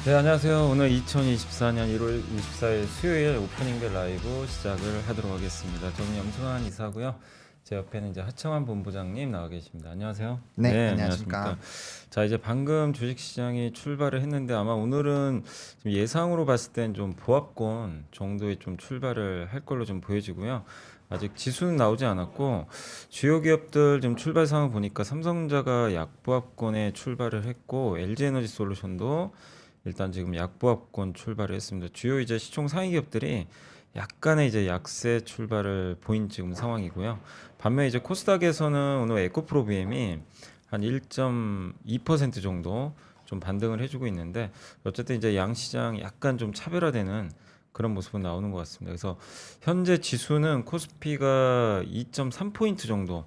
네, 안녕하세요. 오늘 2024년 1월 24일 수요일 오프닝 벨 라이브 시작을 하도록 하겠습니다. 저는 염승환 이사고요. 제 옆에는 이제 하청환 본부장님 나와 계십니다. 안녕하세요. 네, 안녕하십니까. 안녕하십니까. 자, 이제 방금 주식시장이 출발을 했는데 아마 오늘은 좀 예상으로 봤을 땐 좀 보합권 정도의 좀 출발을 할 걸로 좀 보여지고요. 아직 지수는 나오지 않았고 주요 기업들 좀 출발 상황 보니까 삼성전자가 약보합권에 출발을 했고 LG에너지솔루션도 일단 지금 약보합권 출발을 했습니다. 주요 이제 시총 상위 기업들이 약간의 이제 약세 출발을 보인 지금 상황이고요. 반면 이제 코스닥에서는 오늘 에코프로비엠이 한 1.2% 정도 좀 반등을 해주고 있는데 어쨌든 이제 양시장 약간 좀 차별화되는 그런 모습은 나오는 것 같습니다. 그래서 현재 지수는 코스피가 2.3포인트 정도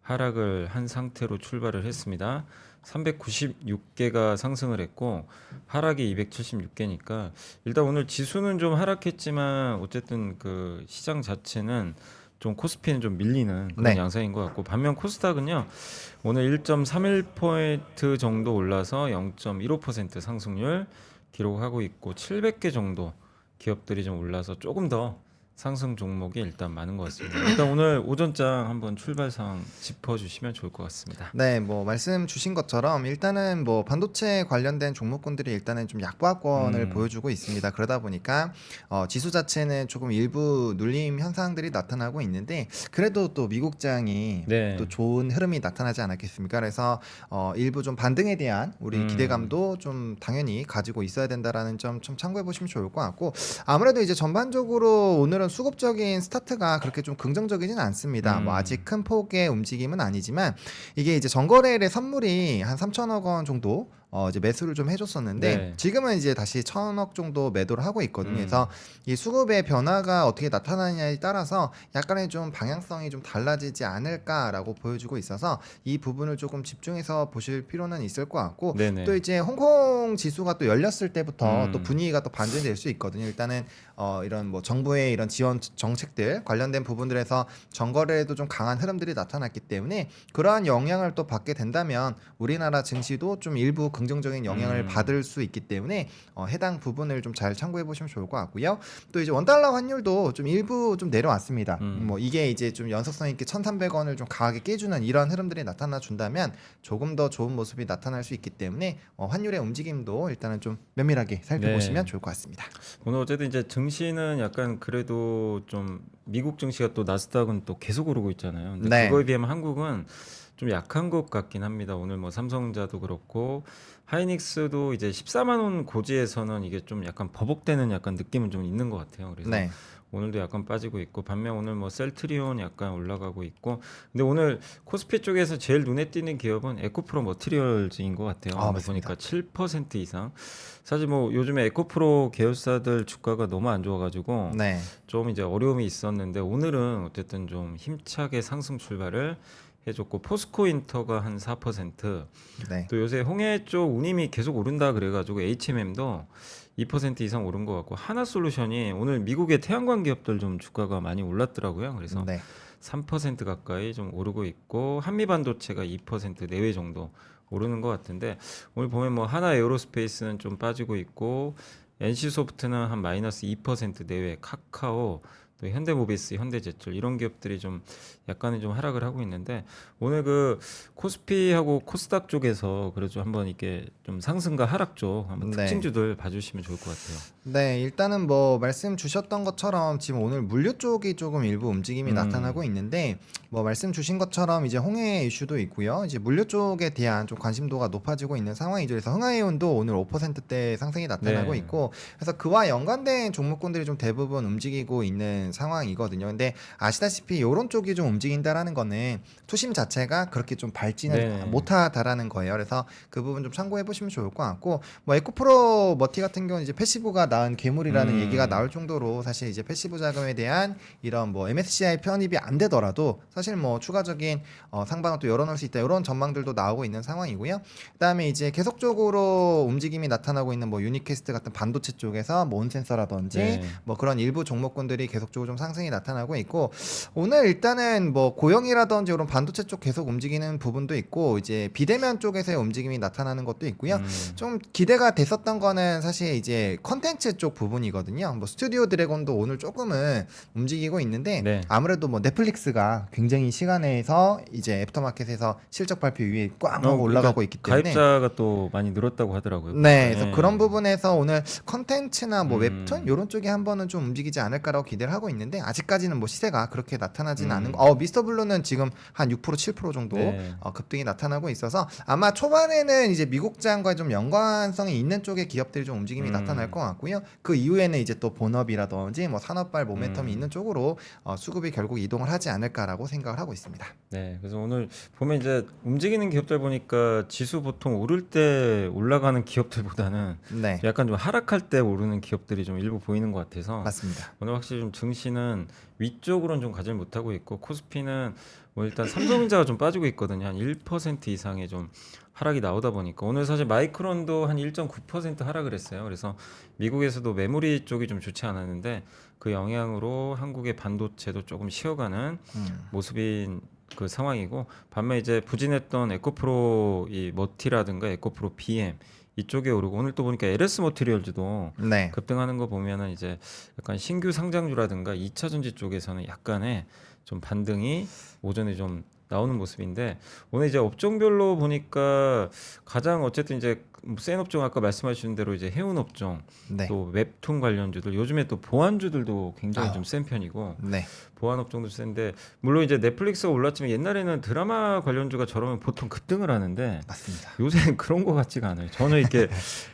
하락을 한 상태로 출발을 했습니다. 396개가 상승을 했고 하락이 276개니까 일단 오늘 지수는 좀 하락했지만 어쨌든 그 시장 자체는 좀 코스피는 좀 밀리는 그런 네. 양상인 것 같고 반면 코스닥은요 오늘 1.31포인트 정도 올라서 0.15% 상승률 기록하고 있고 700개 정도 기업들이 좀 올라서 조금 더 상승 종목이 일단 많은 것 같습니다. 일단 오늘 오전장 한번 출발 상황 짚어주시면 좋을 것 같습니다. 네, 뭐 말씀 주신 것처럼 일단은 뭐 반도체 관련된 종목군들이 일단은 좀 약보합권을 음, 보여주고 있습니다. 그러다 보니까 지수 자체는 조금 일부 눌림 현상들이 나타나고 있는데 그래도 또 미국장이 또 네. 좋은 흐름이 나타나지 않았겠습니까? 그래서 일부 좀 반등에 대한 우리 음, 기대감도 좀 당연히 가지고 있어야 된다라는 점 좀 참고해 보시면 좋을 것 같고 아무래도 이제 전반적으로 오늘은 수급적인 스타트가 그렇게 좀 긍정적이진 않습니다. 뭐 아직 음, 큰 폭의 움직임은 아니지만 이게 이제 전거래일에 선물이 한 3천억 원 정도 이제 매수를 좀 해줬었는데 네. 지금은 이제 다시 1,000억 정도 매도를 하고 있거든요. 그래서 음, 이 수급의 변화가 어떻게 나타나느냐에 따라서 약간의 좀 방향성이 좀 달라지지 않을까라고 보여주고 있어서 이 부분을 조금 집중해서 보실 필요는 있을 것 같고 또 네네. 이제 홍콩 지수가 또 열렸을 때부터 또 음, 분위기가 또 반전될 수 있거든요. 일단은 이런 뭐 정부의 이런 지원 정책들 관련된 부분들에서 정거래에도 좀 강한 흐름들이 나타났기 때문에 그러한 영향을 또 받게 된다면 우리나라 증시도 좀 일부 긍정적인 영향을 음, 받을 수 있기 때문에 해당 부분을 좀 잘 참고해 보시면 좋을 것 같고요. 또 이제 원달러 환율도 좀 일부 좀 내려왔습니다. 뭐 음. 이게 이제 좀 연속성 있게 1,300원을 좀 강하게 깨주는 이런 흐름들이 나타나 준다면 조금 더 좋은 모습이 나타날 수 있기 때문에 환율의 움직임도 일단은 좀 면밀하게 살펴보시면 네. 좋을 것 같습니다. 오늘 어쨌든 이제 증시는 약간 그래도 좀 미국 증시가 또 나스닥은 또 계속 오르고 있잖아요. 근데 네. 그거에 비하면 한국은 좀 약한 것 같긴 합니다. 오늘 뭐 삼성전자도 그렇고 하이닉스도 이제 14만 원 고지에서는 이게 좀 약간 버벅대는 약간 느낌은 좀 있는 것 같아요. 그래서 네. 오늘도 약간 빠지고 있고 반면 오늘 뭐 셀트리온 약간 올라가고 있고 근데 오늘 코스피 쪽에서 제일 눈에 띄는 기업은 에코프로 머티리얼즈인 것 같아요. 오늘 보니까 맞습니다. 7% 이상. 사실 뭐 요즘에 에코프로 계열사들 주가가 너무 안 좋아가지고 네. 좀 이제 어려움이 있었는데 오늘은 어쨌든 좀 힘차게 상승 출발을 해줬고 포스코인터가 한 4%, 네. 또 요새 홍해 쪽 운임이 계속 오른다 그래가지고 HMM도 2% 이상 오른 것 같고 하나솔루션이 오늘 미국의 태양광 기업들 좀 주가가 많이 올랐더라고요. 그래서 네. 3% 가까이 좀 오르고 있고 한미반도체가 2% 내외 정도 오르는 것 같은데 오늘 보면 뭐 하나 에어로스페이스는 좀 빠지고 있고 NC소프트는 한 마이너스 2% 내외, 카카오, 또 현대모비스, 현대제철 이런 기업들이 좀 약간은 좀 하락을 하고 있는데 오늘 그 코스피하고 코스닥 쪽에서 그래도 한번 이렇게 좀 상승과 하락 쪽 한번 네. 특징주들 봐주시면 좋을 것 같아요. 네, 일단은 뭐 말씀 주셨던 것처럼 지금 오늘 물류 쪽이 조금 일부 움직임이 나타나고 음, 있는데 뭐 말씀 주신 것처럼 이제 홍해 이슈도 있고요. 이제 물류 쪽에 대한 좀 관심도가 높아지고 있는 상황이죠. 그래서 흥하이온도 오늘 5%대 상승이 나타나고 네, 있고 그래서 그와 연관된 종목군들이 좀 대부분 움직이고 있는 상황이거든요. 근데 아시다시피 이런 쪽이 좀 움직인다라는 거는 투심 자체가 그렇게 좀 밝지는 네, 못하다라는 거예요. 그래서 그 부분 좀 참고해 보시면 좋을 것 같고 뭐 에코프로 머티 같은 경우는 이제 패시브가 낳은 괴물이라는 얘기가 음, 나올 정도로 사실 이제 패시브 자금에 대한 이런 뭐 MSCI 편입이 안 되더라도 사실 뭐 추가적인 상방을 또 열어놓을 수 있다 이런 전망들도 나오고 있는 상황이고요. 그다음에 이제 계속적으로 움직임이 나타나고 있는 뭐 유니캐스트 같은 반도체 쪽에서 뭐 온센서라든지 네, 뭐 그런 일부 종목군들이 계속적으로 가지고 좀 상승이 나타나고 있고 오늘 일단은 뭐 고영이라든지 이런 반도체 쪽 계속 움직이는 부분도 있고 이제 비대면 쪽에서의 움직임이 나타나는 것도 있고요. 좀 기대가 됐었던 거는 사실 이제 컨텐츠 쪽 부분이거든요. 뭐 스튜디오 드래곤도 오늘 조금은 움직이고 있는데 네. 아무래도 뭐 넷플릭스가 굉장히 시간에서 이제 애프터마켓에서 실적 발표 위에 꽝 하고 올라가고 있기 때문에 가입자가 또 많이 늘었다고 하더라고요. 네, 그래서 네. 그런 부분에서 오늘 컨텐츠나 뭐 음. 웹툰 이런 쪽에 한번은 좀 움직이지 않을까라고 기대를 하고 있는데 아직까지는 뭐 시세가 그렇게 나타나지는 않은 거. 미스터 블루는 지금 한 6% 7% 정도 네. 급등이 나타나고 있어서 아마 초반에는 이제 미국장과 좀 연관성이 있는 쪽의 기업들이 좀 움직임이 나타날 것 같고요. 그 이후에는 이제 또 본업이라든지 뭐 산업발 모멘텀이 있는 쪽으로 수급이 결국 이동을 하지 않을까라고 생각을 하고 있습니다. 네, 그래서 오늘 보면 이제 움직이는 기업들 보니까 지수 보통 오를 때 올라가는 기업들보다는 네, 약간 좀 하락할 때 오르는 기업들이 좀 일부 보이는 것 같아서 맞습니다. 오늘 확실히 좀 증시는 위쪽으로는 좀 가지 못하고 있고 코스피는 뭐 일단 삼성전자가 좀 빠지고 있거든요. 한 1% 이상의 좀 하락이 나오다 보니까 오늘 사실 마이크론도 한 1.9% 하락을 했어요. 그래서 미국에서도 메모리 쪽이 좀 좋지 않았는데 그 영향으로 한국의 반도체도 조금 쉬어가는 모습인 그 상황이고 반면 이제 부진했던 에코프로 이 머티라든가 에코프로 BM 이쪽에 오르고 오늘 또 보니까 LS 머티리얼즈도 네, 급등하는 거 보면은 이제 약간 신규 상장주라든가 2차 전지 쪽에서는 약간의 좀 반등이 오전에 좀 나오는 모습인데 오늘 이제 업종별로 보니까 가장 어쨌든 이제 센 업종 아까 말씀하신 대로 이제 해운 업종 네, 또 웹툰 관련주들 요즘에 또 보안주들도 굉장히 아우. 좀 센 편이고 네, 보안 업종도 센데 물론 이제 넷플릭스가 올랐지만 옛날에는 드라마 관련주가 저러면 보통 급등을 하는데 맞습니다. 요새는 그런 거 같지가 않아요. 저는 이렇게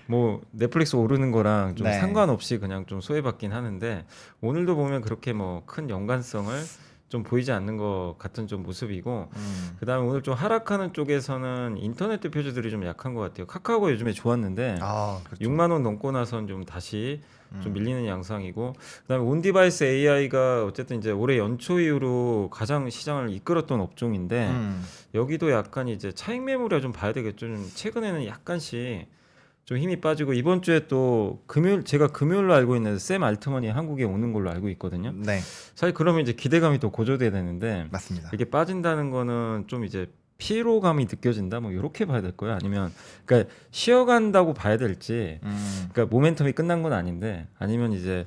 뭐 넷플릭스 오르는 거랑 좀 네. 상관없이 그냥 좀 소외받긴 하는데 오늘도 보면 그렇게 뭐 큰 연관성을 좀 보이지 않는 것 같은 좀 모습이고 그다음에 오늘 좀 하락하는 쪽에서는 인터넷 대표주들이 좀 약한 것 같아요. 카카오가 요즘에 좋았는데 그렇죠. 6만 원 넘고 나선 좀 다시 좀 밀리는 양상이고 그다음에 온디바이스 AI가 어쨌든 이제 올해 연초 이후로 가장 시장을 이끌었던 업종인데 여기도 약간 이제 차익 매물에 좀 봐야 되겠죠. 좀 최근에는 약간씩 좀 힘이 빠지고 이번 주에 또 금요일 제가 금요일로 알고 있는 샘 알트먼이 한국에 오는 걸로 알고 있거든요. 네, 사실 그러면 이제 기대감이 또 고조돼야 되는데 맞습니다. 이게 빠진다는 거는 좀 이제 피로감이 느껴진다 뭐 이렇게 봐야 될 거예요. 아니면 그러니까 쉬어간다고 봐야 될지 그러니까 모멘텀이 끝난 건 아닌데 아니면 이제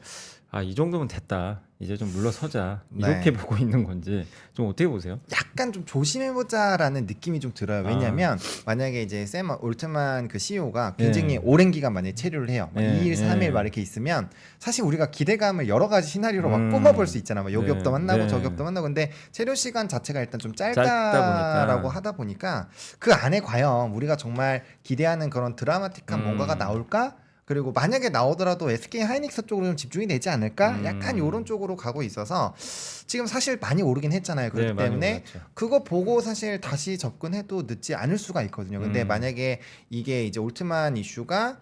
이 정도면 됐다. 이제 좀 물러서자. 이렇게 네. 보고 있는 건지 좀 어떻게 보세요? 약간 좀 조심해보자라는 느낌이 좀 들어요. 왜냐하면 만약에 이제 샘 올트만 그 CEO가 굉장히 네. 오랜 기간 만에 체류를 해요. 막 네, 2일, 3일 네. 막 이렇게 있으면 사실 우리가 기대감을 여러 가지 시나리오로 막 뿜어볼 수 있잖아. 막 요 네, 기업도 만나고 네. 저 기업도 만나고 근데 체류 시간 자체가 일단 좀 짧다 짧다라고 보니까. 하다 보니까 그 안에 과연 우리가 정말 기대하는 그런 드라마틱한 뭔가가 나올까? 그리고 만약에 나오더라도 SK 하이닉스 쪽으로 좀 집중이 되지 않을까? 약간 이런 쪽으로 가고 있어서 지금 사실 많이 오르긴 했잖아요. 그렇기 네, 많이 때문에 올랐죠. 그거 보고 사실 다시 접근해도 늦지 않을 수가 있거든요. 근데 만약에 이게 이제 올트만 이슈가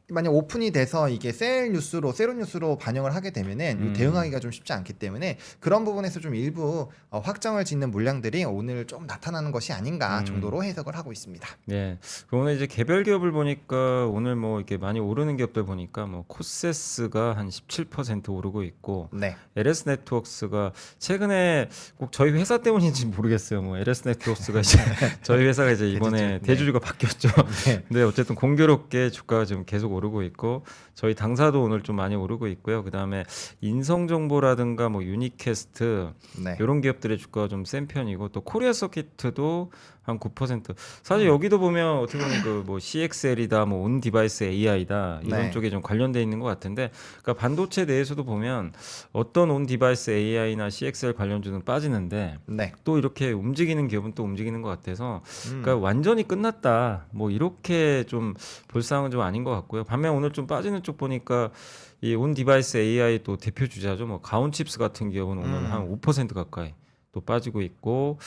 만약 오픈이 돼서 이게 세론 뉴스로 반영을 하게 되면은 대응하기가 좀 쉽지 않기 때문에 그런 부분에서 좀 일부 확정을 짓는 물량들이 오늘 좀 나타나는 것이 아닌가 정도로 해석을 하고 있습니다. 네. 그 오늘 이제 개별 기업을 보니까 오늘 뭐 이렇게 많이 오르는 기업들 보니까 뭐 코세스가 한 17% 오르고 있고 네. LS 네트워크스가 최근에 꼭 저희 회사 때문인지 모르겠어요. 뭐 LS 네트워크스가 이제 저희 회사가 이제 이번에 대주주가 바뀌었죠. 네. 근데 어쨌든 공교롭게 주가가 지금 계속 오르고 있고 저희 당사도 오늘 좀 많이 오르고 있고요. 그다음에 인성정보라든가 뭐 유니캐스트 네. 이런 기업들의 주가가 좀 센 편이고 또 코리아 서킷도 한 9%. 사실 여기도 보면 어떻게 보면 그 뭐 CXL이다, 뭐 온 디바이스 AI다 이런 네. 쪽에 좀 관련돼 있는 것 같은데, 그러니까 반도체 내에서도 보면 어떤 온 디바이스 AI나 CXL 관련주는 빠지는데 네. 또 이렇게 움직이는 기업은 또 움직이는 것 같아서, 그러니까 완전히 끝났다 뭐 이렇게 좀 볼 상황은 좀 아닌 것 같고요. 반면 오늘 좀 빠지는 쪽 보니까 이 온 디바이스 AI 또 대표 주자죠. 뭐 가온칩스 같은 기업은 오늘 한 5% 가까이 또 빠지고 있고.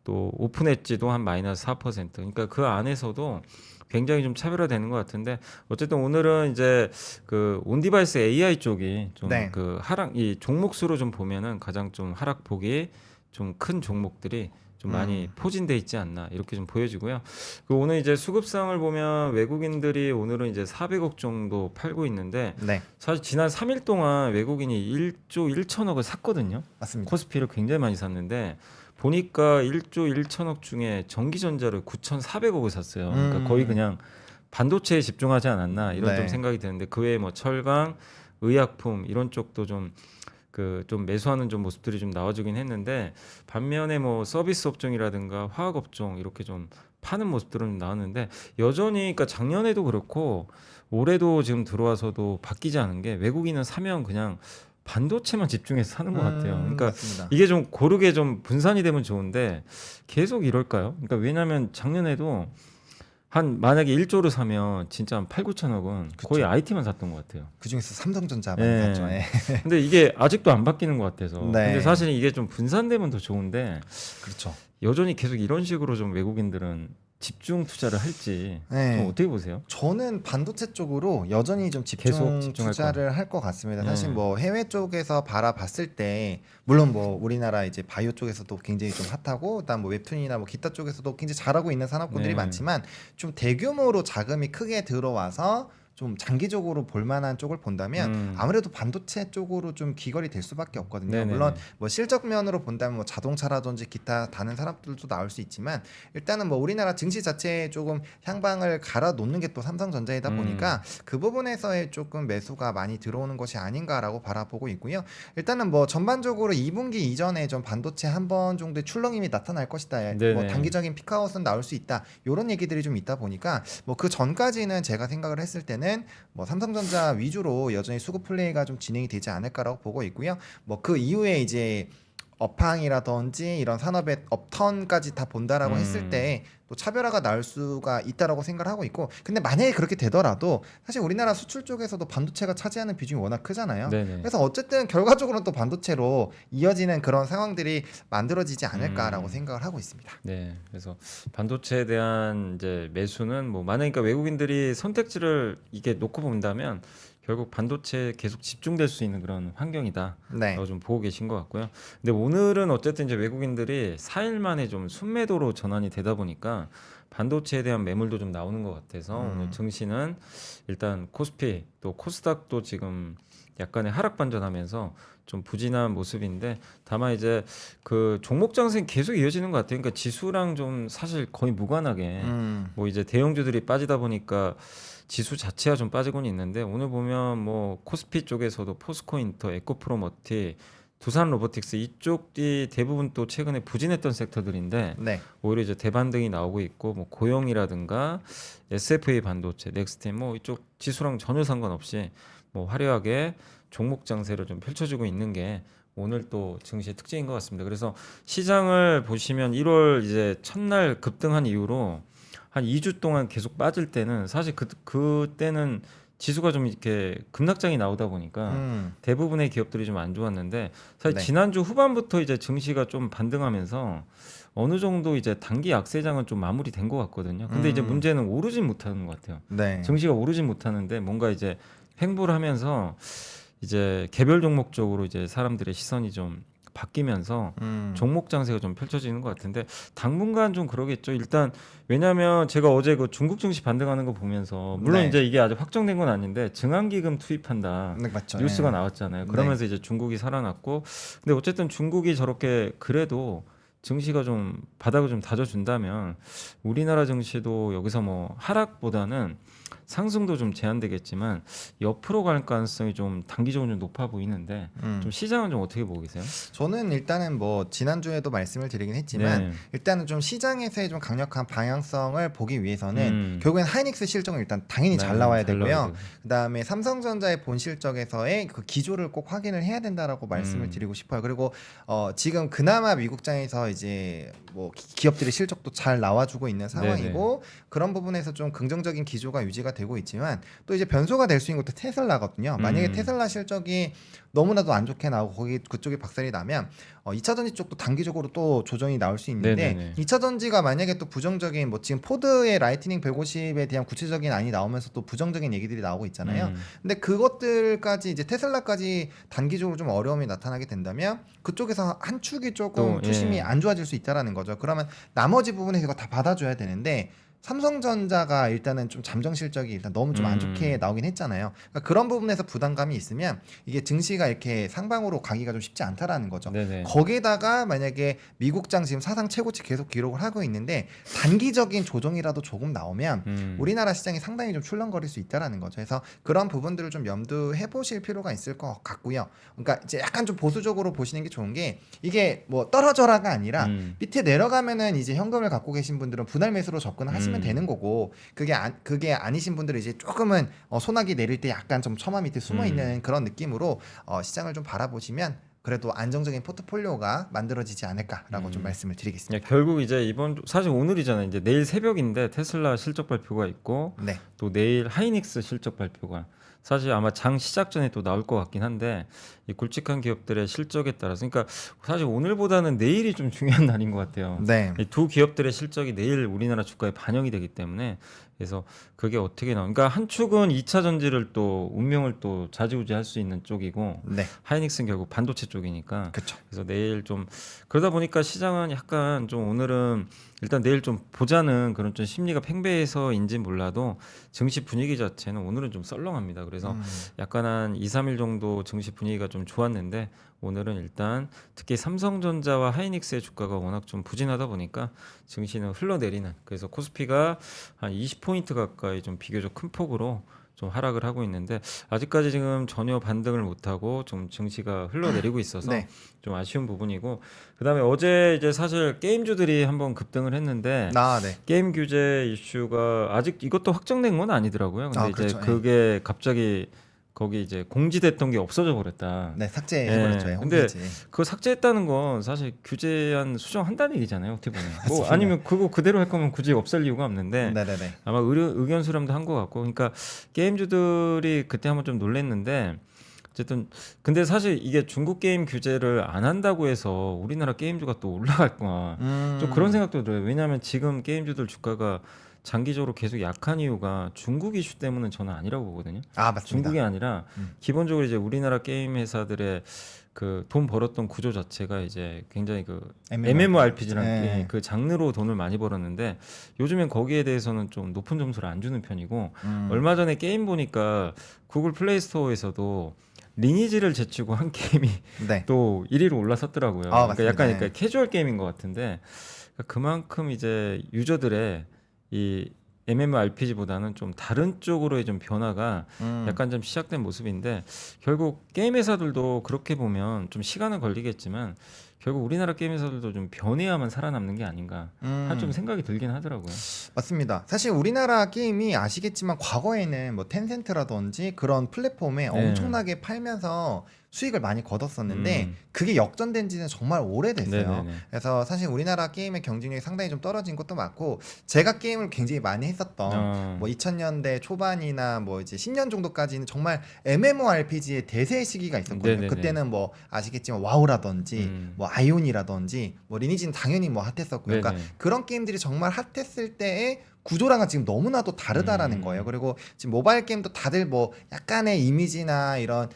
또 오픈 엣지도 한 마이너스 4%. 그러니까 그 안에서도 굉장히 좀 차별화되는 것 같은데 어쨌든 오늘은 이제 그 온디바이스 AI 쪽이 좀 네. 그 하락 이 종목 수로 좀 보면은 가장 좀 하락폭이 좀 큰 종목들이 좀 많이 포진돼 있지 않나 이렇게 좀 보여지고요. 그 오늘 이제 수급상을 보면 외국인들이 오늘은 이제 400억 정도 팔고 있는데 네, 사실 지난 3일 동안 외국인이 1조 1천억을 샀거든요. 맞습니다. 코스피를 굉장히 많이 샀는데 보니까 1조 1천억 중에 전기전자를 9,400억을 샀어요. 그러니까 거의 그냥 반도체에 집중하지 않았나 이런 네. 좀 생각이 드는데 그 외에 뭐 철강, 의약품 이런 쪽도 좀 좀 매수하는 좀 모습들이 좀 나와주긴 했는데 반면에 뭐 서비스 업종이라든가 화학 업종 이렇게 좀 파는 모습들은 나왔는데 여전히 그러니까 작년에도 그렇고 올해도 지금 들어와서도 바뀌지 않은 게 외국인은 사면 그냥 반도체만 집중해서 사는 것 같아요. 그러니까 맞습니다. 이게 좀 고르게 좀 분산이 되면 좋은데 계속 이럴까요? 그러니까 왜냐하면 작년에도 한 만약에 1조를 사면 진짜 한 8, 9천억은 거의 IT만 샀던 것 같아요. 그 중에서 삼성전자 많이 예. 샀죠. 예. 근데 이게 아직도 안 바뀌는 것 같아서. 네. 근데 사실은 이게 좀 분산되면 더 좋은데 그렇죠. 여전히 계속 이런 식으로 좀 외국인들은 집중 투자를 할지 네. 좀 어떻게 보세요? 저는 반도체 쪽으로 여전히 좀 집중 계속 집중할 투자를 할 것 같습니다. 사실 네. 뭐 해외 쪽에서 바라봤을 때 물론 뭐 우리나라 이제 바이오 쪽에서도 굉장히 좀 핫하고 그다음 뭐 웹툰이나 뭐 기타 쪽에서도 굉장히 잘하고 있는 산업군들이 네. 많지만 좀 대규모로 자금이 크게 들어와서 좀 장기적으로 볼만한 쪽을 본다면 아무래도 반도체 쪽으로 좀 귀결이 될 수밖에 없거든요. 네네네. 물론 뭐 실적면으로 본다면 뭐 자동차라든지 기타 다른 산업들도 나올 수 있지만 일단은 뭐 우리나라 증시 자체에 조금 향방을 갈아 놓는 게 또 삼성전자이다 보니까 그 부분에서의 조금 매수가 많이 들어오는 것이 아닌가라고 바라보고 있고요. 일단은 뭐 전반적으로 2분기 이전에 좀 반도체 한 번 정도의 출렁임이 나타날 것이다. 뭐 네네. 단기적인 피크아웃은 나올 수 있다. 이런 얘기들이 좀 있다 보니까 뭐 그 전까지는 제가 생각을 했을 때는 뭐 삼성전자 위주로 여전히 수급 플레이가 좀 진행이 되지 않을까라고 보고 있고요. 뭐 그 이후에 이제 업황이라든지 이런 산업의 업턴까지 다 본다라고 했을 때 또 차별화가 나올 수가 있다라고 생각을 하고 있고 근데 만약에 그렇게 되더라도 사실 우리나라 수출 쪽에서도 반도체가 차지하는 비중이 워낙 크잖아요. 네네. 그래서 어쨌든 결과적으로는 또 반도체로 이어지는 그런 상황들이 만들어지지 않을까라고 생각을 하고 있습니다. 네. 그래서 반도체에 대한 이제 매수는 뭐 만약에 그러니까 외국인들이 선택지를 이게 놓고 본다면 결국 반도체에 계속 집중될 수 있는 그런 환경이다. 네. 라고 좀 보고 계신 것 같고요. 근데 오늘은 어쨌든 이제 외국인들이 4일 만에 좀 순매도로 전환이 되다 보니까 반도체에 대한 매물도 좀 나오는 것 같아서 오늘 증시는 일단 코스피 또 코스닥도 지금 약간의 하락 반전하면서 좀 부진한 모습인데 다만 이제 그 종목 장세는 계속 이어지는 것 같아요. 그러니까 지수랑 좀 사실 거의 무관하게 뭐 이제 대형주들이 빠지다 보니까 지수 자체가 좀 빠지고는 있는데 오늘 보면 뭐 코스피 쪽에서도 포스코인터, 에코프로머티, 두산 로보틱스 이쪽이 대부분 또 최근에 부진했던 섹터들인데 네. 오히려 이제 대반등이 나오고 있고 뭐 고용이라든가 SFA 반도체, 넥스템 뭐 이쪽 지수랑 전혀 상관없이 뭐 화려하게 종목 장세를 좀 펼쳐주고 있는 게 오늘 또 증시의 특징인 것 같습니다. 그래서 시장을 보시면 1월 이제 첫날 급등한 이후로 한 2주 동안 계속 빠질 때는 사실 그때는 지수가 좀 이렇게 급락장이 나오다 보니까 대부분의 기업들이 좀 안 좋았는데 사실 네. 지난주 후반부터 이제 증시가 좀 반등하면서 어느 정도 이제 단기 약세장은 좀 마무리된 것 같거든요. 근데 이제 문제는 오르진 못하는 것 같아요. 네. 증시가 오르진 못하는데 뭔가 이제 횡보를 하면서 이제 개별 종목 쪽으로 이제 사람들의 시선이 좀 바뀌면서 종목 장세가 좀 펼쳐지는 것 같은데 당분간 좀 그러겠죠. 일단 왜냐하면 제가 어제 그 중국 증시 반등하는 거 보면서 물론 네. 이제 이게 아직 확정된 건 아닌데 증한기금 투입한다 네, 맞죠. 뉴스가 예. 나왔잖아요. 그러면서 이제 중국이 살아났고 근데 어쨌든 중국이 저렇게 그래도 증시가 좀 바닥을 좀 다져준다면 우리나라 증시도 여기서 뭐 하락보다는 상승도 좀 제한되겠지만 옆으로 갈 가능성이 좀 단기적으로 좀 높아 보이는데 좀 시장은 좀 어떻게 보고 계세요? 저는 일단은 뭐 지난주에도 말씀을 드리긴 했지만 네. 일단은 좀 시장에서의 좀 강력한 방향성을 보기 위해서는 결국엔 하이닉스 실적은 일단 당연히 네, 잘 나와야 잘 되고요. 나와야 되고. 그다음에 삼성전자의 본 실적에서의 그 기조를 꼭 확인을 해야 된다라고 말씀을 드리고 싶어요. 그리고 지금 그나마 미국장에서 이제 뭐 기업들의 실적도 잘 나와주고 있는 상황이고 그런 부분에서 좀 긍정적인 기조가 유지 유지가 되고 있지만 또 이제 변수가 될 수 있는 것도 테슬라거든요. 만약에 음. 테슬라 실적이 너무나도 안 좋게 나오고 거기 그쪽이 박살이 나면 2차 전지 쪽도 단기적으로 또 조정이 나올 수 있는데 네네네. 2차 전지가 만약에 또 부정적인 뭐 지금 포드의 라이트닝 150에 대한 구체적인 안이 나오면서 또 부정적인 얘기들이 나오고 있잖아요. 근데 그것들까지 이제 테슬라까지 단기적으로 좀 어려움이 나타나게 된다면 그쪽에서 한 축이 조금 또, 투심이 예. 안 좋아질 수 있다라는 거죠. 그러면 나머지 부분에서 이거 다 받아줘야 되는데 삼성전자가 일단은 좀 잠정 실적이 일단 너무 좀 안 좋게 나오긴 했잖아요. 그러니까 그런 부분에서 부담감이 있으면 이게 증시가 이렇게 상방으로 가기가 좀 쉽지 않다라는 거죠. 네네. 거기에다가 만약에 미국장 지금 사상 최고치 계속 기록을 하고 있는데 단기적인 조정이라도 조금 나오면 우리나라 시장이 상당히 좀 출렁거릴 수 있다라는 거죠. 그래서 그런 부분들을 좀 염두해 보실 필요가 있을 것 같고요. 그러니까 이제 약간 좀 보수적으로 보시는 게 좋은 게 이게 뭐 떨어져라가 아니라 밑에 내려가면은 이제 현금을 갖고 계신 분들은 분할 매수로 접근을 하시면 되는 거고 그게 아니신 분들은 이제 조금은 소나기 내릴 때 약간 좀 처마 밑에 숨어 있는 그런 느낌으로 시장을 좀 바라보시면 그래도 안정적인 포트폴리오가 만들어지지 않을까라고 좀 말씀을 드리겠습니다. 야, 결국 이제 사실 오늘이잖아요. 이제 내일 새벽인데 테슬라 실적 발표가 있고 네. 또 내일 하이닉스 실적 발표가 사실 아마 장 시작 전에 또 나올 것 같긴 한데 이 굵직한 기업들의 실적에 따라서 그러니까 사실 오늘보다는 내일이 좀 중요한 날인 것 같아요. 네. 이 두 기업들의 실적이 내일 우리나라 주가에 반영이 되기 때문에 그래서 그게 어떻게 나오? 그러니까 한 축은 2차 전지를 또 운명을 또 좌지우지할 수 있는 쪽이고 네. 하이닉스는 결국 반도체 쪽이니까 그렇죠. 그래서 내일 좀 그러다 보니까 시장은 약간 좀 오늘은 일단 내일 좀 보자는 그런 좀 심리가 팽배해서인지 몰라도 증시 분위기 자체는 오늘은 좀 썰렁합니다. 그래서 약간 한 2, 3일 정도 증시 분위기가 좀 좋았는데 오늘은 일단 특히 삼성전자와 하이닉스의 주가가 워낙 좀 부진하다 보니까 증시는 흘러내리는 그래서 코스피가 한 20포인트 가까이 좀 비교적 큰 폭으로 좀 하락을 하고 있는데 아직까지 지금 전혀 반등을 못하고 좀 증시가 흘러내리고 있어서 네. 좀 아쉬운 부분이고 그다음에 어제 이제 사실 게임주들이 한번 급등을 했는데 네. 게임 규제 이슈가 아직 이것도 확정된 건 아니더라고요. 근데 이제 그렇죠. 그게 갑자기 거기 이제 공지됐던 게 없어져 버렸다. 네, 삭제해버렸죠. 예. 홈페이지. 그거 삭제했다는 건 사실 규제안 수정한다는 얘기잖아요. 어떻게 보면. 뭐 맞습니다. 아니면 그거 그대로 할 거면 굳이 없앨 이유가 없는데 네네네. 아마 의견 수렴도 한 것 같고 그러니까 게임주들이 그때 한번 좀 놀랬는데 어쨌든 근데 사실 이게 중국 게임 규제를 안 한다고 해서 우리나라 게임주가 또 올라갈까 좀 그런 생각도 들어요. 왜냐하면 지금 게임주들 주가가 장기적으로 계속 약한 이유가 중국 이슈 때문은 저는 아니라고 보거든요. 맞습니다. 중국이 아니라 기본적으로 이제 우리나라 게임 회사들의 그 돈 벌었던 구조 자체가 이제 굉장히 그 MMORPG랑 네. 그 장르로 돈을 많이 벌었는데 요즘엔 거기에 대해서는 좀 높은 점수를 안 주는 편이고 얼마 전에 게임 보니까 구글 플레이 스토어에서도 리니지를 제치고 한 게임이 네. 또 1위로 올라섰더라고요. 그러니까 맞습니다. 약간 네. 그러니까 캐주얼 게임인 것 같은데 그러니까 그만큼 이제 유저들의 이 MMORPG보다는 좀 다른 쪽으로의 좀 변화가 약간 좀 시작된 모습인데 결국 게임 회사들도 그렇게 보면 좀 시간은 걸리겠지만 결국 우리나라 게임 회사들도 좀 변해야만 살아남는 게 아닌가 한 좀 생각이 들긴 하더라고요. 맞습니다. 사실 우리나라 게임이 아시겠지만 과거에는 뭐 텐센트라든지 그런 플랫폼에 엄청나게 팔면서 수익을 많이 거뒀었는데 그게 역전된 지는 정말 오래됐어요. 네네네. 그래서 사실 우리나라 게임의 경쟁력이 상당히 좀 떨어진 것도 맞고 제가 게임을 굉장히 많이 했었던 뭐 2000년대 초반이나 뭐 이제 10년 정도까지는 정말 MMORPG의 대세 시기가 있었거든요. 네네네. 그때는 뭐 아시겠지만 와우라든지 뭐 아이온이라든지 뭐 리니지는 당연히 뭐 핫했었고 그러니까 네네. 그런 게임들이 정말 핫했을 때의 구조랑은 지금 너무나도 다르다라는 거예요. 그리고 지금 모바일 게임도 다들 뭐 약간의 이미지나 이런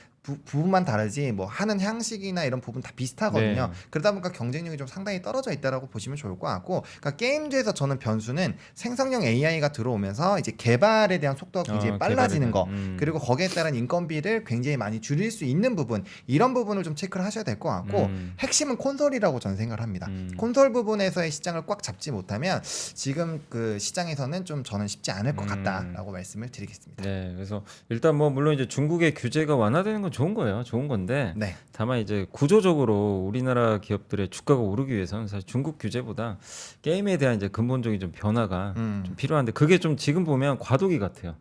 부분만 다르지 뭐 하는 향식이나 이런 부분 다 비슷하거든요. 네. 그러다 보니까 경쟁력이 좀 상당히 떨어져 있다라고 보시면 좋을 것 같고, 그러니까 게임즈에서 저는 변수는 생성형 AI가 들어오면서 이제 개발에 대한 속도가 굉장히 빨라지는 거, 그리고 거기에 따른 인건비를 굉장히 많이 줄일 수 있는 부분, 이런 부분을 좀 체크를 하셔야 될 것 같고, 핵심은 콘솔이라고 저는 생각을 합니다. 콘솔 부분에서의 시장을 꽉 잡지 못하면 지금 그 시장에서는 좀 저는 쉽지 않을 것 같다라고 말씀을 드리겠습니다. 네, 그래서 일단 뭐 물론 이제 중국의 규제가 완화되는 건 좋은 거예요. 좋은 건데 네. 다만 이제 구조적으로 우리나라 기업들의 주가가 오르기 위해서는 사실 중국 규제보다 게임에 대한 이제 근본적인 좀 변화가 좀 필요한데 그게 좀 지금 보면 과도기 같아요.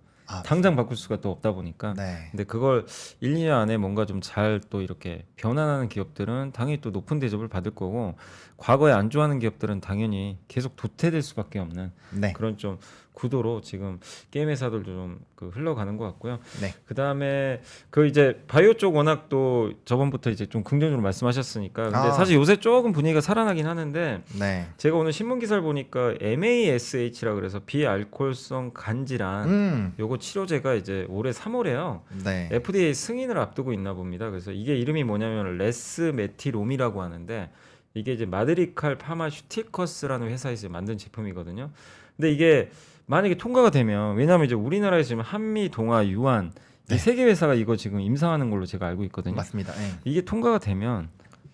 당장 바꿀 수가 또 없다 보니까. 네. 근데 그걸 1, 2년 안에 뭔가 좀 잘 또 이렇게 변화하는 기업들은 당연히 또 높은 대접을 받을 거고 과거에 안 좋아하는 기업들은 당연히 계속 도태될 수밖에 없는 네. 그런 좀 구도로 지금 게임 회사들도 좀 흘러가는 것 같고요. 네. 그다음에 그 이제 바이오 쪽 워낙 또 저번부터 이제 좀 긍정적으로 말씀하셨으니까 근데 아. 사실 요새 조금 분위기가 살아나긴 하는데 네. 제가 오늘 신문 기사를 보니까 MASH라 그래서 비알코올성 간질환 요거 치료제가 이제 올해 3월에요. 네. FDA 승인을 앞두고 있나 봅니다. 그래서 이게 이름이 뭐냐면 레스메틸옴이라고 하는데 이게 이제 마드리칼 파마슈티커스라는 회사에서 만든 제품이거든요. 근데 이게 만약에 통과가 되면 왜냐하면 이제 우리나라에서 지금 한미, 동아, 유한 이 네. 세 개 회사가 이거 지금 임상하는 걸로 제가 알고 있거든요. 맞습니다. 네. 이게 통과가 되면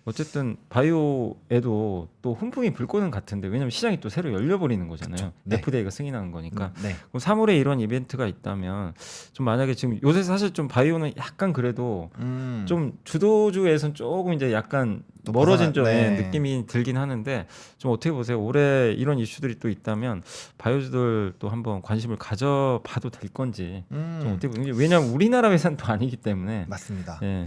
어쨌든 바이오에도 또 훈풍이 불 거는 같은데 왜냐면 시장이 또 새로 열려버리는 거잖아요. 네. FDA가 승인하는 거니까. 네. 그럼 3월에 이런 이벤트가 있다면 좀 만약에 지금 요새 사실 좀 바이오는 약간 그래도 좀 주도주에선 조금 이제 약간 또 멀어진 좀 네. 느낌이 들긴 하는데 좀 어떻게 보세요? 올해 이런 이슈들이 또 있다면 바이오주들 또 한번 관심을 가져봐도 될 건지 좀 어떻게 보세요? 왜냐하면 우리나라 회사는 또 아니기 때문에. 맞습니다. 예.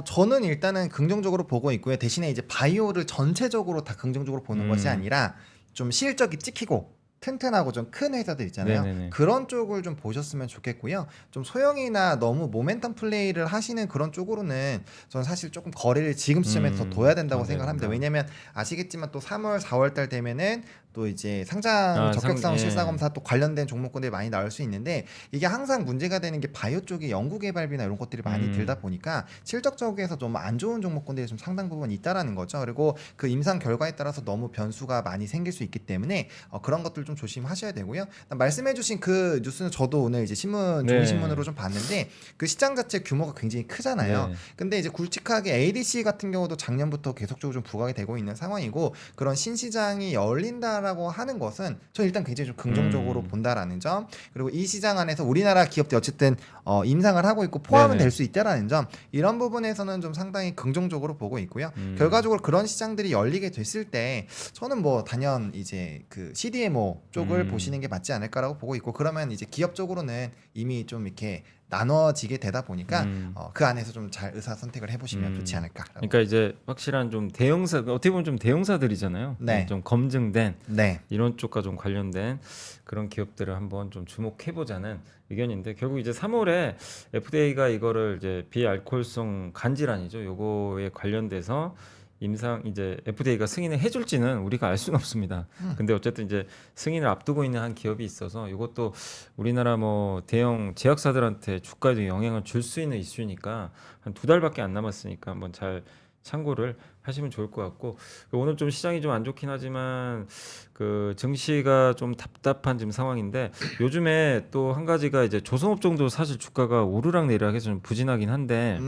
저는 일단은 긍정적으로 보고 있고요. 대신에 이제 바이오를 전체적으로 다 긍정적으로 보는 것이 아니라 좀 실적이 찍히고 튼튼하고 좀 큰 회사들 있잖아요. 네네네. 그런 쪽을 좀 보셨으면 좋겠고요. 좀 소형이나 너무 모멘텀 플레이를 하시는 그런 쪽으로는 저는 사실 조금 거래를 지금 시점에 더 둬야 된다고 둬야 생각을 합니다. 된다. 왜냐면 아시겠지만 또 3월, 4월 달 되면은 또 이제 상장 적격성 예. 실사검사 또 관련된 종목군들이 많이 나올 수 있는데 이게 항상 문제가 되는 게 바이오 쪽이 연구개발비나 이런 것들이 많이 들다 보니까 실적 쪽에서 좀 안 좋은 종목군들이 좀 상당 부분 있다라는 거죠. 그리고 그 임상 결과에 따라서 너무 변수가 많이 생길 수 있기 때문에 그런 것들 좀 조심하셔야 되고요. 말씀해주신 그 뉴스는 저도 오늘 이제 신문 네. 종이신문으로 좀 봤는데 그 시장 자체 규모가 굉장히 크잖아요. 네. 근데 이제 굵직하게 ADC 같은 경우도 작년부터 계속적으로 좀 부각이 되고 있는 상황이고 그런 신시장이 열린다라고 하는 것은 저 일단 굉장히 좀 긍정적으로 본다라는 점 그리고 이 시장 안에서 우리나라 기업들이 어쨌든 임상을 하고 있고 포함은 네네. 될 수 있다라는 점 이런 부분에서는 좀 상당히 긍정적으로 보고 있고요. 결과적으로 그런 시장들이 열리게 됐을 때 저는 뭐 단연 이제 그 CDMO 쪽을 보시는 게 맞지 않을까라고 보고 있고 그러면 이제 기업 쪽으로는 이미 좀 이렇게 나눠지게 되다 보니까 그 안에서 좀 잘 의사 선택을 해보시면 좋지 않을까. 그러니까 이제 확실한 좀 대형사 어떻게 보면 좀 대형사들이잖아요. 네. 좀 검증된 네. 이런 쪽과 좀 관련된 그런 기업들을 한번 좀 주목해 보자는 의견인데 결국 이제 3월에 FDA가 이거를 이제 비알코올성 간질환이죠. 요거에 관련돼서 임상 이제 FDA가 승인을 해줄지는 우리가 알 수는 없습니다. 근데 어쨌든 이제 승인을 앞두고 있는 한 기업이 있어서 이것도 우리나라 뭐 대형 제약사들한테 주가에도 영향을 줄 수 있는 이슈니까 한 2달밖에 안 남았으니까 한번 잘 참고를 하시면 좋을 것 같고 오늘 좀 시장이 좀 안 좋긴 하지만 그 증시가 좀 답답한 지금 상황인데 요즘에 또 한 가지가 이제 조선업종도 사실 주가가 오르락 내리락 해서 좀 부진하긴 한데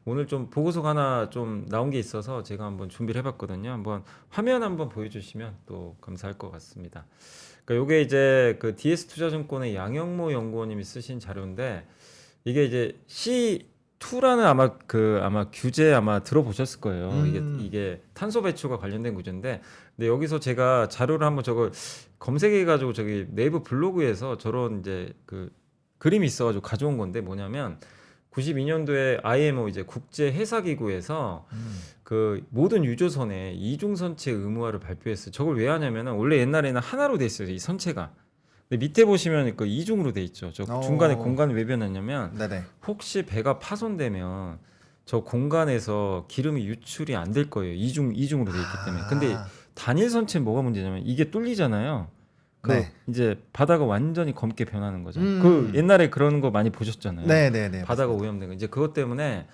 오늘 좀 보고서가 하나 좀 나온 게 있어서 제가 한번 준비를 해봤거든요. 한번 화면 한번 보여주시면 또 감사할 것 같습니다. 그러니까 요게 이제 그 DS 투자증권의 양영모 연구원님이 쓰신 자료인데 이게 이제 C2라는 아마 규제 아마 들어보셨을 거예요. 이게 탄소 배출과 관련된 구조인데, 근데 여기서 제가 자료를 한번 저거 검색해가지고 저기 네이버 블로그에서 저런 이제 그 그림이 있어가지고 가져온 건데 뭐냐면 92년도에 IMO 이제 국제 해사 기구에서 그 모든 유조선에 이중 선체 의무화를 발표했어요. 저걸 왜 하냐면은 원래 옛날에는 하나로 돼 있어요. 이 선체가. 근데 밑에 보시면 그 이중으로 돼 있죠. 저 중간에 공간을 왜 변했냐면 네네. 혹시 배가 파손되면 저 공간에서 기름이 유출이 안 될 거예요. 이중으로 돼 있기 때문에. 근데 단일 선체는 뭐가 문제냐면 이게 뚫리잖아요. 네. 이제 바다가 완전히 검게 변하는 거죠. 그 옛날에 그런 거 많이 보셨잖아요. 네네네. 바다가 오염된 거. 이제 그것 때문에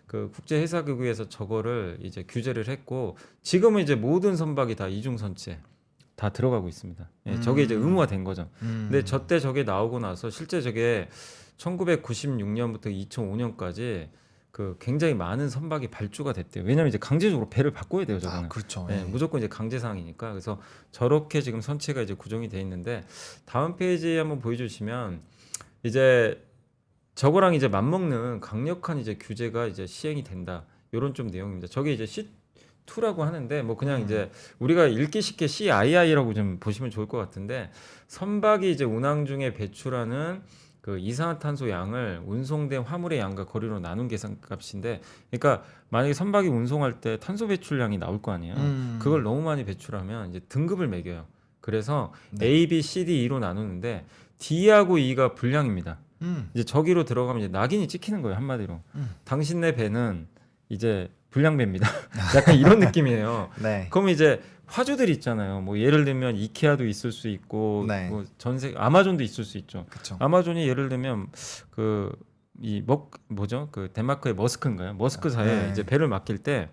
그 국제 해사 기구에서 저거를 이제 규제를 했고 지금은 이제 모든 선박이 다 이중 선체 다 들어가고 있습니다. 예, 저게 이제 의무화된 거죠. 근데 저때 저게 나오고 나서 실제 저게 1996년부터 2005년까지 그 굉장히 많은 선박이 발주가 됐대요. 왜냐하면 이제 강제적으로 배를 바꿔야 돼요. 저거는. 그렇죠. 예, 무조건 이제 강제 사항이니까. 그래서 저렇게 지금 선체가 이제 구성이 돼 있는데 다음 페이지 한번 보여주시면 이제 저거랑 이제 맞먹는 강력한 이제 규제가 이제 시행이 된다. 이런 좀 내용입니다. 저게 이제 C2라고 하는데 뭐 그냥 이제 우리가 읽기 쉽게 CII라고 좀 보시면 좋을 것 같은데 선박이 이제 운항 중에 배출하는 그 이산화탄소 양을 운송된 화물의 양과 거리로 나눈 계산값인데, 그러니까 만약에 선박이 운송할 때 탄소 배출량이 나올 거 아니에요. 그걸 너무 많이 배출하면 이제 등급을 매겨요. 그래서 네. A, B, C, D, E로 나누는데 D하고 E가 불량입니다. 이제 저기로 들어가면 이제 낙인이 찍히는 거예요, 한마디로. 당신네 배는 이제 불량배입니다. 약간 이런 느낌이에요. 네. 그러면 이제 화주들이 있잖아요. 뭐 예를 들면 이케아도 있을 수 있고 네. 뭐 전세 아마존도 있을 수 있죠. 그렇죠. 아마존이 예를 들면 그 뭐죠? 그 덴마크의 머스크인가요? 머스크사에 네. 이제 배를 맡길 때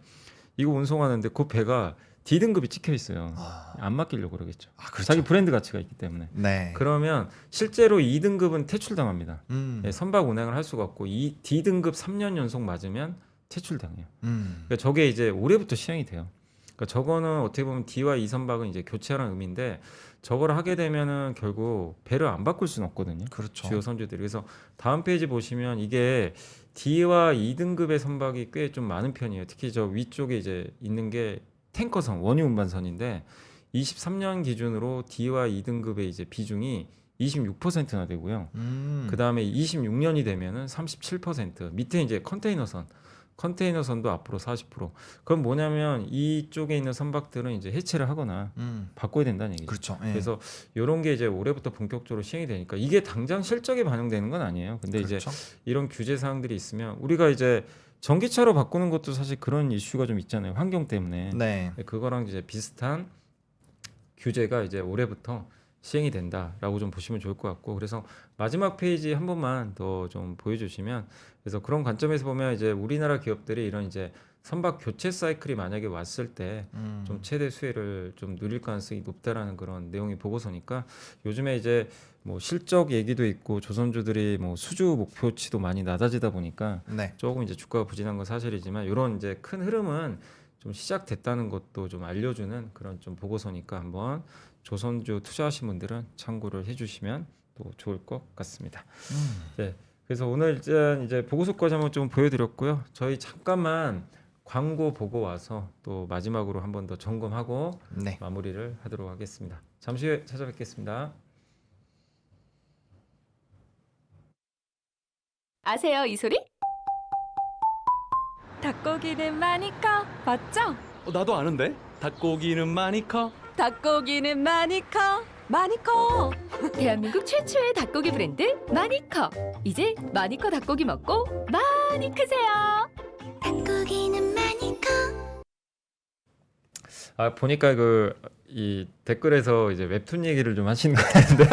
이거 운송하는데 그 배가 D등급이 찍혀 있어요. 안 맡기려고 그러겠죠. 그렇죠. 자기 브랜드 가치가 있기 때문에. 네. 그러면 실제로 2등급은 퇴출당합니다. 음. 예, 선박 운행을 할 수가 없고 이 D등급 3년 연속 맞으면 퇴출당해요. 그러니까 저게 이제 올해부터 시행이 돼요. 그러니까 저거는 어떻게 보면 D와 E 선박은 이제 교체하라는 의미인데 저걸 하게 되면은 결국 배를 안 바꿀 수는 없거든요. 그렇죠. 주요 선주들이. 그래서 다음 페이지 보시면 이게 D와 2등급의 선박이 꽤 좀 많은 편이에요. 특히 저 위쪽에 이제 있는 게 탱커선, 원유 운반선인데 23년 기준으로 D와 2등급의 이제 비중이 26%나 되고요. 그 다음에 26년이 되면은 37%. 밑에 이제 컨테이너선도 앞으로 40%. 그럼 뭐냐면 이쪽에 있는 선박들은 이제 해체를 하거나 바꿔야 된다는 얘기죠. 그렇죠. 예. 그래서 이런 게 이제 올해부터 본격적으로 시행이 되니까 이게 당장 실적에 반영되는 건 아니에요. 근데 이제 그렇죠. 이런 규제 사항들이 있으면 우리가 이제 전기차로 바꾸는 것도 사실 그런 이슈가 좀 있잖아요. 환경 때문에. 네. 그거랑 이제 비슷한 규제가 이제 올해부터 시행이 된다라고 좀 보시면 좋을 것 같고, 그래서 마지막 페이지 한 번만 더 좀 보여주시면, 그래서 그런 관점에서 보면 이제 우리나라 기업들이 이런 이제 선박 교체 사이클이 만약에 왔을 때 좀 최대 수혜를 좀 누릴 가능성이 높다라는 그런 내용이 보고서니까, 요즘에 이제 뭐 실적 얘기도 있고 조선주들이 뭐 수주 목표치도 많이 낮아지다 보니까 네. 조금 이제 주가가 부진한 건 사실이지만, 이런 이제 큰 흐름은 좀 시작됐다는 것도 좀 알려주는 그런 좀 보고서니까 한번 조선주 투자하신 분들은 참고를 해주시면 또 좋을 것 같습니다. 네, 그래서 오늘 일단 이제 보고서까지 한번 좀 보여드렸고요. 저희 잠깐만 광고 보고 와서 또 마지막으로 한번 더 점검하고 네. 마무리를 하도록 하겠습니다. 잠시 후에 찾아뵙겠습니다. 아세요, 이 소리? 닭고기는 많이 커, 맞죠? 나도 아는데 닭고기는 많이 커. 닭고기는 많이 커, 많이 커. 대한민국 최초의 닭고기 브랜드 마니커. 이제 마니커 닭고기 먹고 많이 크세요. 닭고기는 많이 커. 아, 보니까 이 댓글에서 이제 웹툰 얘기를 좀 하시는 것 같은데.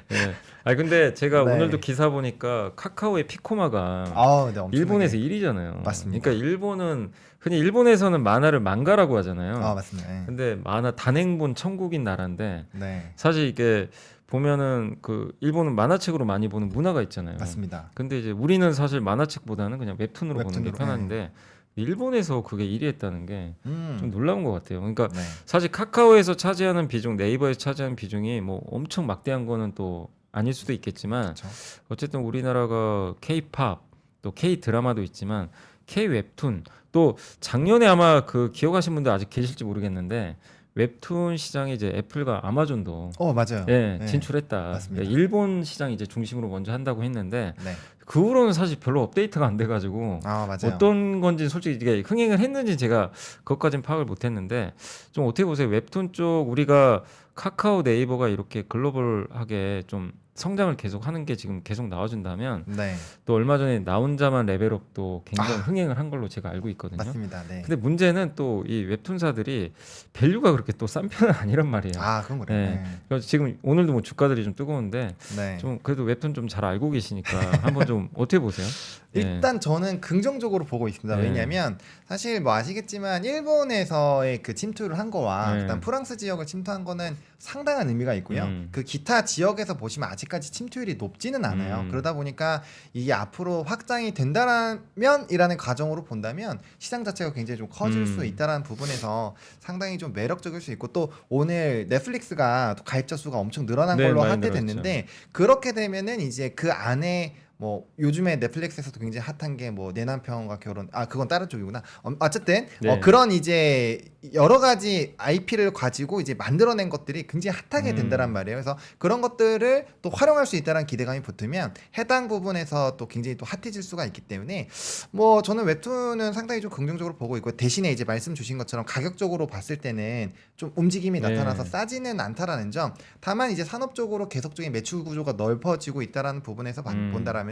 네. 아, 근데 제가 네. 오늘도 기사 보니까 카카오의 피코마가 네, 엄청나게. 일본에서 1위잖아요. 맞습니다. 그러니까 흔히 일본에서는 만화를 망가라고 하잖아요. 맞습니다. 예. 근데 만화 단행본 천국인 나라인데, 네. 사실 이게 보면은 그 일본은 만화책으로 많이 보는 문화가 있잖아요. 맞습니다. 근데 이제 우리는 사실 만화책보다는 그냥 웹툰으로 보는 게 웹툰으로, 편한데, 일본에서 그게 1위 했다는 게 좀 놀라운 것 같아요. 그러니까 네. 사실 카카오에서 차지하는 비중, 네이버에서 차지하는 비중이 뭐 엄청 막대한 거는 또 아닐 수도 있겠지만, 그렇죠. 어쨌든 우리나라가 K-팝 또 K-드라마도 있지만 K-웹툰, 또 작년에 아마 그 기억하신 분들 아직 계실지 모르겠는데 웹툰 시장에 이제 애플과 아마존도 맞아요. 예, 네. 진출했다. 맞습니다. 예, 일본 시장 이제 중심으로 먼저 한다고 했는데, 네. 그 후로는 사실 별로 업데이트가 안 돼가지고 맞아요. 어떤 건지 솔직히 이게 흥행을 했는지 제가 그것까지는 파악을 못했는데, 좀 어떻게 보세요? 웹툰 쪽 우리가 카카오, 네이버가 이렇게 글로벌하게 좀 성장을 계속 하는 게 지금 계속 나와준다면, 네. 또 얼마 전에 나 혼자만 레벨업도 굉장히 흥행을 한 걸로 제가 알고 있거든요. 맞습니다. 네. 근데 문제는 또 이 웹툰사들이 밸류가 그렇게 또 싼 편은 아니란 말이에요. 그건 그래요. 네. 그래서 지금 오늘도 뭐 주가들이 좀 뜨거운데, 네. 좀 그래도 웹툰 좀 잘 알고 계시니까 한번 좀 어떻게 보세요? 일단 저는 긍정적으로 보고 있습니다. 네. 왜냐하면 사실 뭐 아시겠지만 일본에서의 그 침투를 한 거와 네. 일단 프랑스 지역을 침투한 거는 상당한 의미가 있고요. 그 기타 지역에서 보시면 아직까지 침투율이 높지는 않아요. 그러다 보니까 이게 앞으로 확장이 된다면이라는 가정으로 본다면 시장 자체가 굉장히 좀 커질 수 있다라는 부분에서 상당히 좀 매력적일 수 있고, 또 오늘 넷플릭스가 또 가입자 수가 엄청 늘어난 네, 걸로 많이 한때 늘었죠. 됐는데, 그렇게 되면은 이제 그 안에 뭐 요즘에 넷플릭스에서도 굉장히 핫한 게 뭐 내 남편과 결혼 그건 다른 쪽이구나. 어쨌든 네. 그런 이제 여러 가지 IP를 가지고 이제 만들어낸 것들이 굉장히 핫하게 된다란 말이에요. 그래서 그런 것들을 또 활용할 수 있다는 기대감이 붙으면 해당 부분에서 또 굉장히 또 핫해질 수가 있기 때문에 뭐 저는 웹툰은 상당히 좀 긍정적으로 보고 있고 대신에 이제 말씀 주신 것처럼 가격적으로 봤을 때는 좀 움직임이 네. 나타나서 싸지는 않다라는 점. 다만 이제 산업적으로 계속적인 매출 구조가 넓어지고 있다라는 부분에서 본다라면은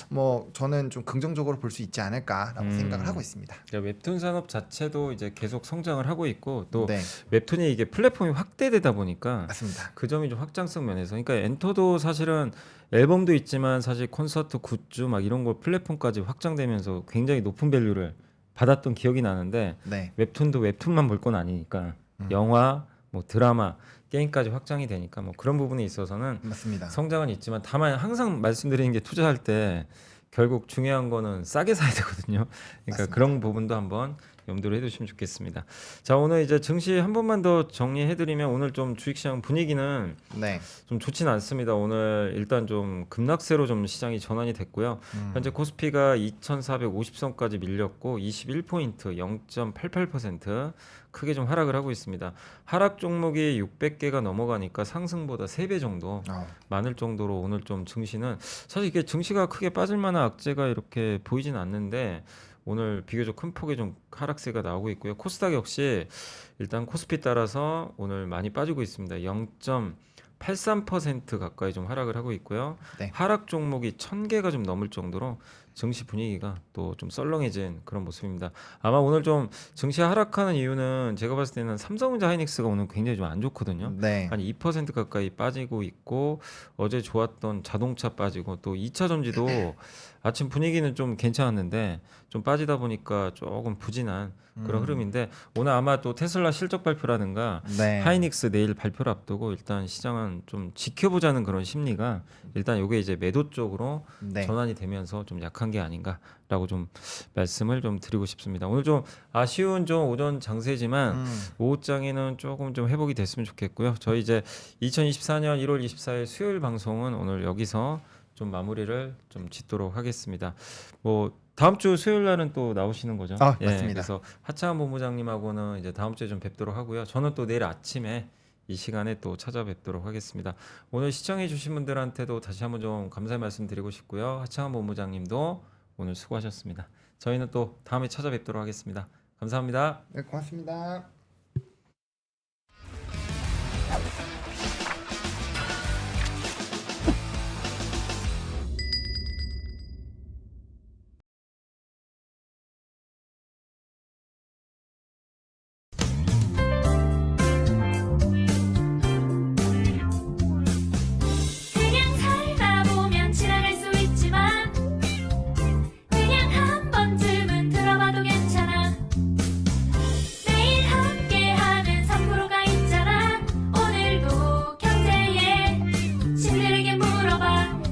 뭐 저는 좀 긍정적으로 볼 수 있지 않을까라고 생각을 하고 있습니다. 그러니까 웹툰 산업 자체도 이제 계속 성장을 하고 있고 또 네, 웹툰이 이게 플랫폼이 확대되다 보니까 맞습니다. 그 점이 좀 확장성 면에서 그러니까 엔터도 사실은 앨범도 있지만 사실 콘서트 굿즈 막 이런 거 플랫폼까지 확장되면서 굉장히 높은 밸류를 받았던 기억이 나는데 네, 웹툰도 웹툰만 볼 건 아니니까 음. 영화 뭐 드라마 게임까지 확장이 되니까 뭐 그런 부분에 있어서는 맞습니다. 성장은 있지만 다만 항상 말씀드리는 게 투자할 때 결국 중요한 거는 싸게 사야 되거든요. 그러니까 맞습니다. 그런 부분도 한번 염두를 해두시면 좋겠습니다. 자, 오늘 이제 증시 한 번만 더 정리해드리면 오늘 좀 주식시장 분위기는 네, 좀 좋지는 않습니다. 오늘 일단 좀 급락세로 좀 시장이 전환이 됐고요. 현재 코스피가 2,450선까지 밀렸고 21포인트 0.88% 크게 좀 하락을 하고 있습니다. 하락 종목이 600개가 넘어가니까 상승보다 3배 정도 많을 정도로 오늘 좀 증시는 사실 이게 증시가 크게 빠질 만한 악재가 이렇게 보이진 않는데 오늘 비교적 큰 폭의 좀 하락세가 나오고 있고요. 코스닥 역시 일단 코스피 따라서 오늘 많이 빠지고 있습니다. 0.83% 가까이 좀 하락을 하고 있고요. 네. 하락 종목이 1000개가 좀 넘을 정도로 증시 분위기가 또 좀 썰렁해진 그런 모습입니다. 아마 오늘 좀 증시 하락하는 이유는 제가 봤을 때는 삼성전자 하이닉스가 오늘 굉장히 좀 안 좋거든요. 네, 한 2% 가까이 빠지고 있고 어제 좋았던 자동차 빠지고 또 2차 전지도 아침 분위기는 좀 괜찮았는데 좀 빠지다 보니까 조금 부진한 그런 흐름인데 오늘 아마 또 테슬라 실적 발표라든가 네, 하이닉스 내일 발표를 앞두고 일단 시장은 좀 지켜보자는 그런 심리가 일단 이게 이제 매도 쪽으로 네. 전환이 되면서 좀 약한 게 아닌가라고 좀 말씀을 좀 드리고 싶습니다. 오늘 좀 아쉬운 좀 오전 장세지만 오후장에는 조금 좀 회복이 됐으면 좋겠고요. 저희 이제 2024년 1월 24일 수요일 방송은 오늘 여기서 좀 마무리를 좀 짓도록 하겠습니다. 뭐 다음 주 수요일 날은 또 나오시는 거죠? 맞습니다. 그래서 하창한 본부장님하고는 이제 다음 주에 좀 뵙도록 하고요. 저는 또 내일 아침에 이 시간에 또 찾아뵙도록 하겠습니다. 오늘 시청해 주신 분들한테도 다시 한번 좀 감사의 말씀 드리고 싶고요. 하창한 본부장님도 오늘 수고하셨습니다. 저희는 또 다음에 찾아뵙도록 하겠습니다. 감사합니다. 네, 고맙습니다.